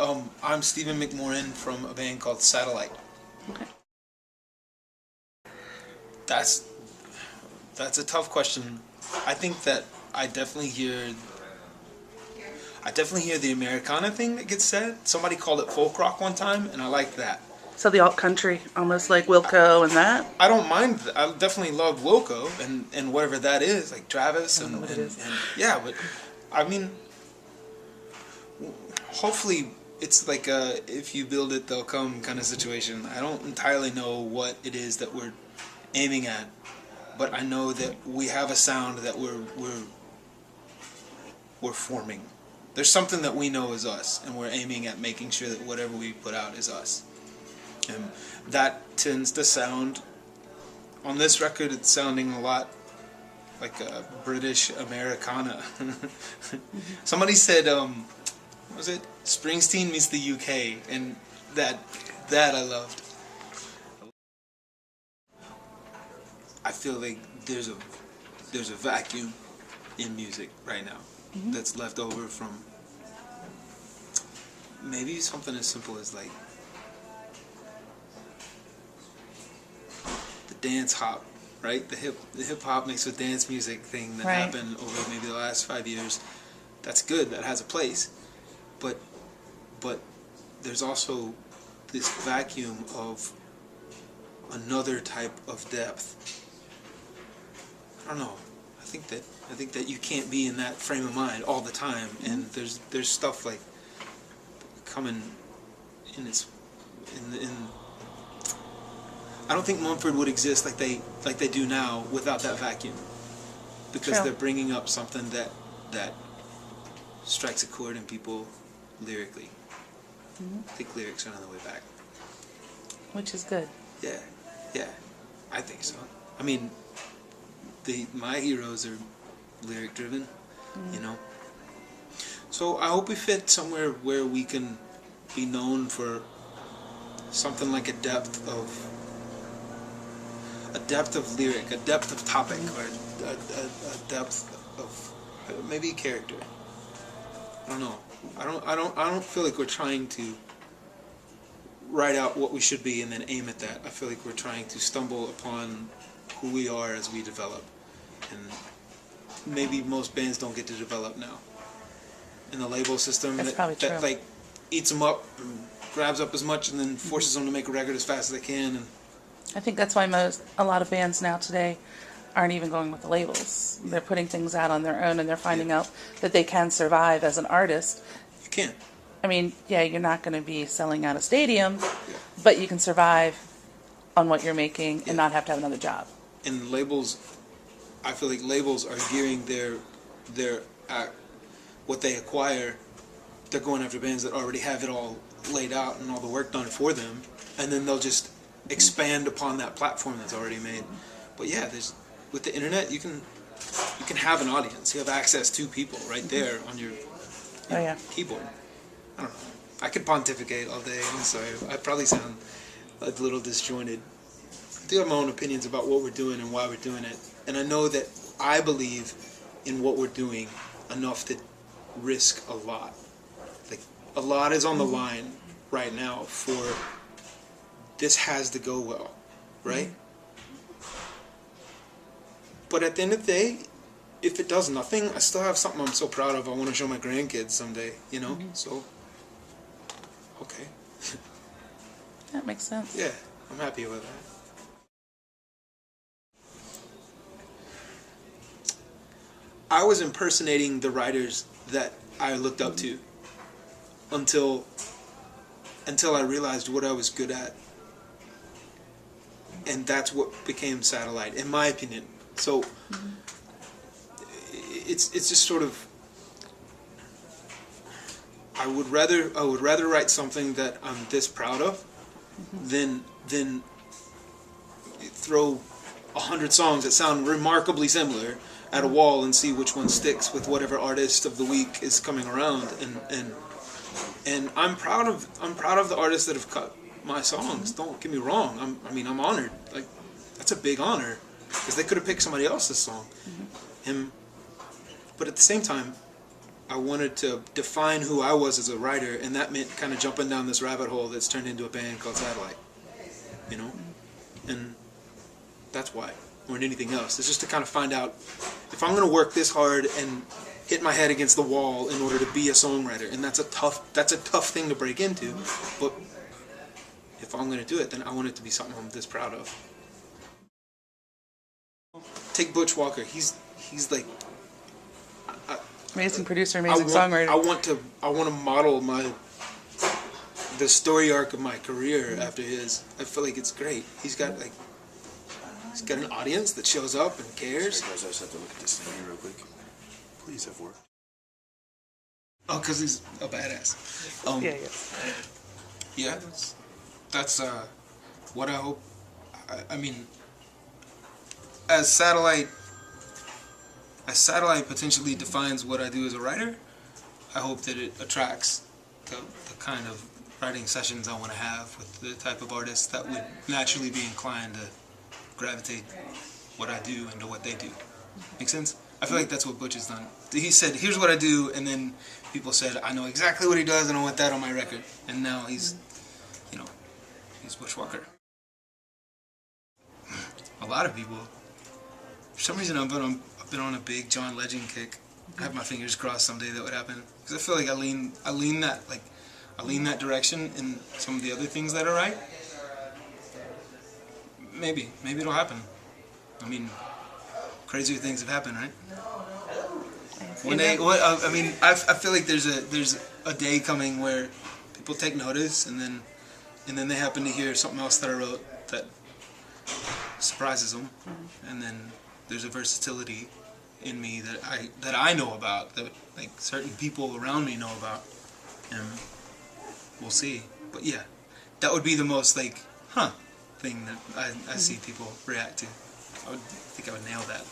I'm Stephen McMorran from a band called Satellite. Okay. That's a tough question. I think that I definitely hear the Americana thing that gets said. Somebody called it folk rock one time, and I like that. So the alt country, almost like Wilco and that. I don't mind. I definitely love Wilco and whatever that is, like Travis I don't know what it is. and yeah. But I mean, hopefully it's like a if you build it, they'll come kind of situation. I don't entirely know what it is that we're aiming at, but I know that we have a sound that we're forming. There's something that we know is us, and we're aiming at making sure that whatever we put out is us. And that tends to sound, on this record, it's sounding a lot like a British Americana. Somebody said, what was it? Springsteen meets the UK, and that I loved. I feel like there's a vacuum in music right now that's left over from maybe something as simple as like the dance hop, right? The hip hop mixed with dance music thing that happened over maybe the last 5 years. That's good. That has a place, but there's also this vacuum of another type of depth. I don't know. I think that you can't be in that frame of mind all the time, and there's stuff like coming in I don't think Mumford would exist like they do now without that vacuum, because they're bringing up something that strikes a chord in people lyrically. I think lyrics are on the way back, Which is good. yeah, I think so. I mean, my heroes are lyric driven, you know. So I hope we fit somewhere where we can be known for something like a depth of lyric, a depth of topic, or a depth of maybe character. I don't know. I don't feel like we're trying to write out what we should be and then aim at that. I feel like we're trying to stumble upon who we are as we develop, and maybe most bands don't get to develop now. In the label system, that like eats them up, and grabs up as much, and then forces them to make a record as fast as they can. And I think that's why a lot of bands now today aren't even going with the labels. They're putting things out on their own, and they're finding out that they can survive as an artist. You can. I mean, yeah, you're not going to be selling out a stadium, but you can survive on what you're making and not have to have another job. And labels, I feel like labels are gearing their what they acquire. They're going after bands that already have it all laid out and all the work done for them, and then they'll just expand upon that platform that's already made. But yeah, with the internet, you can have an audience. You have access to people right there on your keyboard. I don't know. I could pontificate all day. I'm sorry. I probably sound a little disjointed. I do have my own opinions about what we're doing and why we're doing it. And I know that I believe in what we're doing enough to risk a lot. Like, a lot is on the line right now for this has to go well, right? But at the end of the day, if it does nothing, I still have something I'm so proud of I want to show my grandkids someday, you know? So, okay. That makes sense. Yeah, I'm happy with that. I was impersonating the writers that I looked up to until I realized what I was good at. And that's what became Satellite, in my opinion. So it's just sort of, I would rather write something that I'm this proud of than throw 100 songs that sound remarkably similar at a wall and see which one sticks with whatever artist of the week is coming around. And I'm proud of the artists that have cut my songs. Don't get me wrong. I'm honored. Like, that's a big honor, because they could have picked somebody else's song. But at the same time, I wanted to define who I was as a writer, and that meant kind of jumping down this rabbit hole that's turned into a band called Satellite, you know? And that's why, more than anything else. It's just to kind of find out if I'm going to work this hard and hit my head against the wall in order to be a songwriter, and that's a tough thing to break into, but if I'm going to do it, then I want it to be something I'm this proud of. Take Butch Walker. He's like Amazing producer, amazing songwriter. I want to model the story arc of my career after his. I feel like it's great. He's got an audience that shows up and cares. Guys, I just have to look at this thing here real quick. Please have worked. Oh, because he's a badass. Yeah, that's what I hope. I mean, as Satellite potentially defines what I do as a writer, I hope that it attracts the kind of writing sessions I want to have with the type of artists that would naturally be inclined to gravitate what I do into what they do. Make sense? I feel like that's what Butch has done. He said, here's what I do, and then people said, I know exactly what he does and I want that on my record. And now he's Butch Walker. A lot of people, for some reason I've been on a big John Legend kick. I have my fingers crossed someday that would happen. Because I feel like I lean that direction in some of the other things that I write. Maybe it'll happen. I mean, crazier things have happened, right? One day, I mean, I feel like there's a day coming where people take notice, and then they happen to hear something else that I wrote that surprises them, and then there's a versatility in me that I know about, that like certain people around me know about, and we'll see. But yeah, that would be the most like thing that I see people react to. I think I would nail that.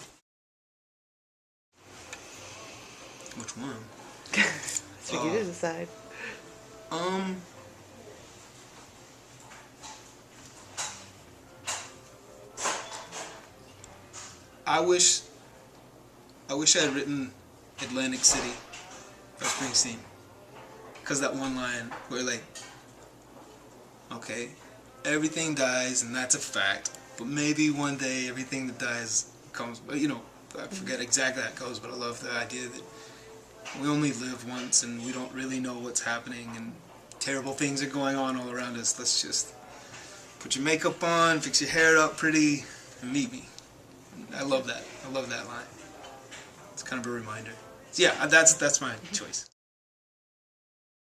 Which one? That's for you to decide. I wish I had written Atlantic City by Springsteen. Because that one line where like, okay, everything dies and that's a fact, but maybe one day everything that dies comes, you know, I forget exactly how it goes, but I love the idea that we only live once and we don't really know what's happening and terrible things are going on all around us. Let's just put your makeup on, fix your hair up pretty, and meet me. I love that. I love that line. It's kind of a reminder. Yeah, that's my choice.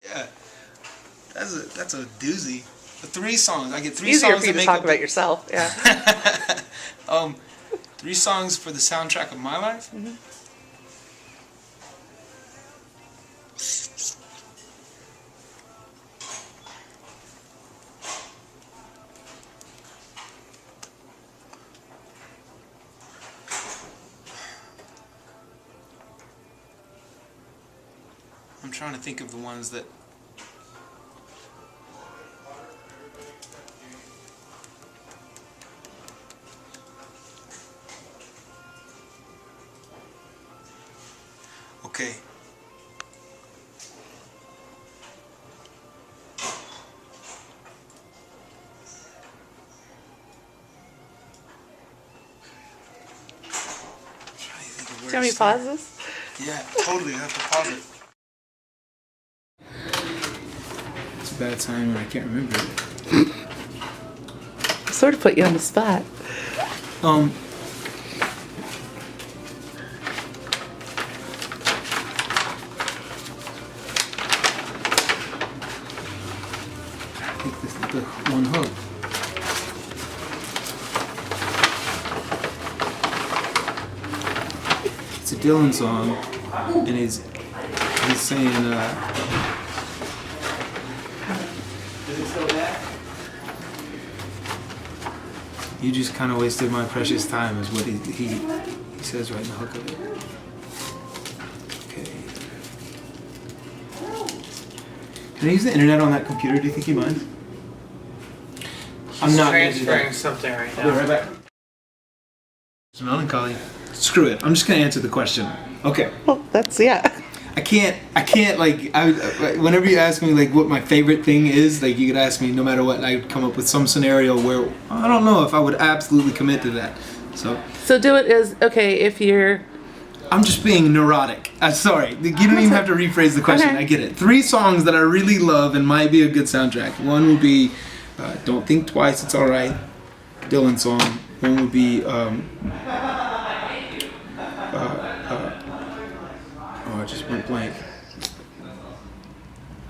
Yeah, that's a doozy. 3 songs. I get 3 Easier songs for you to talk about yourself. Yeah. 3 songs for the soundtrack of my life. Mm-hmm. I'm trying to think of the ones that. Okay. Do you want me to pause this? Yeah, totally. I have to pause it. It's a bad time and I can't remember it. I sort of put you on the spot. I think this is the one hook. It's a Dylan song, and he's saying, you just kind of wasted my precious time, is what he says right in the hook of it. Okay. Can I use the internet on that computer? Do you think he minds? I'm not transferring something right I'll be now. right back. It's melancholy. Screw it. I'm just going to answer the question. Okay. Well, that's, yeah. I can't like whenever you ask me like what my favorite thing is, like you could ask me no matter what, I would come up with some scenario where I don't know if I would absolutely commit to that. So do it as, okay, if you're, I'm just being neurotic. Sorry, you don't even have to rephrase the question. Okay. I get it. 3 songs that I really love and might be a good soundtrack. One would be "Don't Think Twice, It's Alright," Dylan song. One would be oh, I just went blank.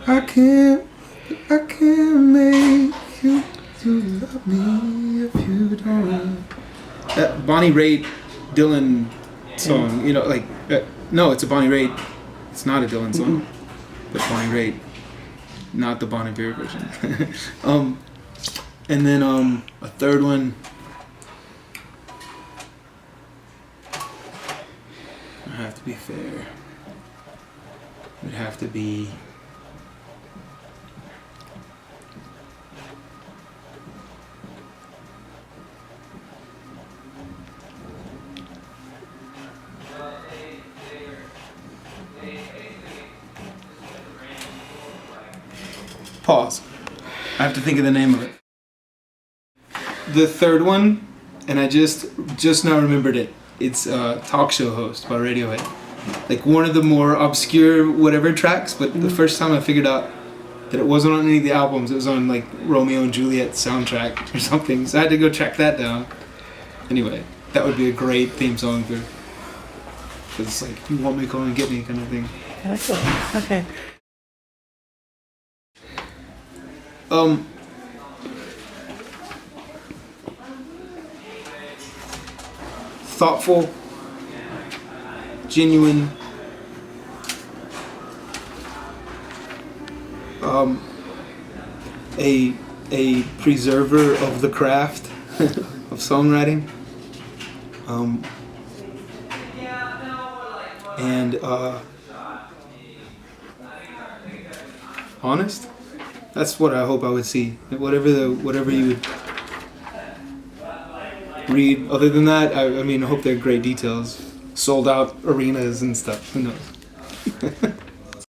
I can't make you love me if you don't. That Bonnie Raitt, Dylan song, you know, like no, it's a Bonnie Raitt. It's not a Dylan song, but Bonnie Raitt, not the Bonnie Bear version. And then a third one. I have to be fair. It would have to be. Pause. I have to think of the name of it. The third one, and I just now remembered it. It's Talk Show Host by Radiohead. Like one of the more obscure whatever tracks, but the first time I figured out that it wasn't on any of the albums, it was on like Romeo and Juliet soundtrack or something. So I had to go track that down. Anyway, that would be a great theme song for. Cause it's like, if you want me, come and get me kind of thing. I like that. Okay. Thoughtful, genuine, a preserver of the craft of songwriting, and honest. That's what I hope I would see. Whatever you would read. Other than that, I mean, I hope they're great details. Sold out arenas and stuff. Who knows?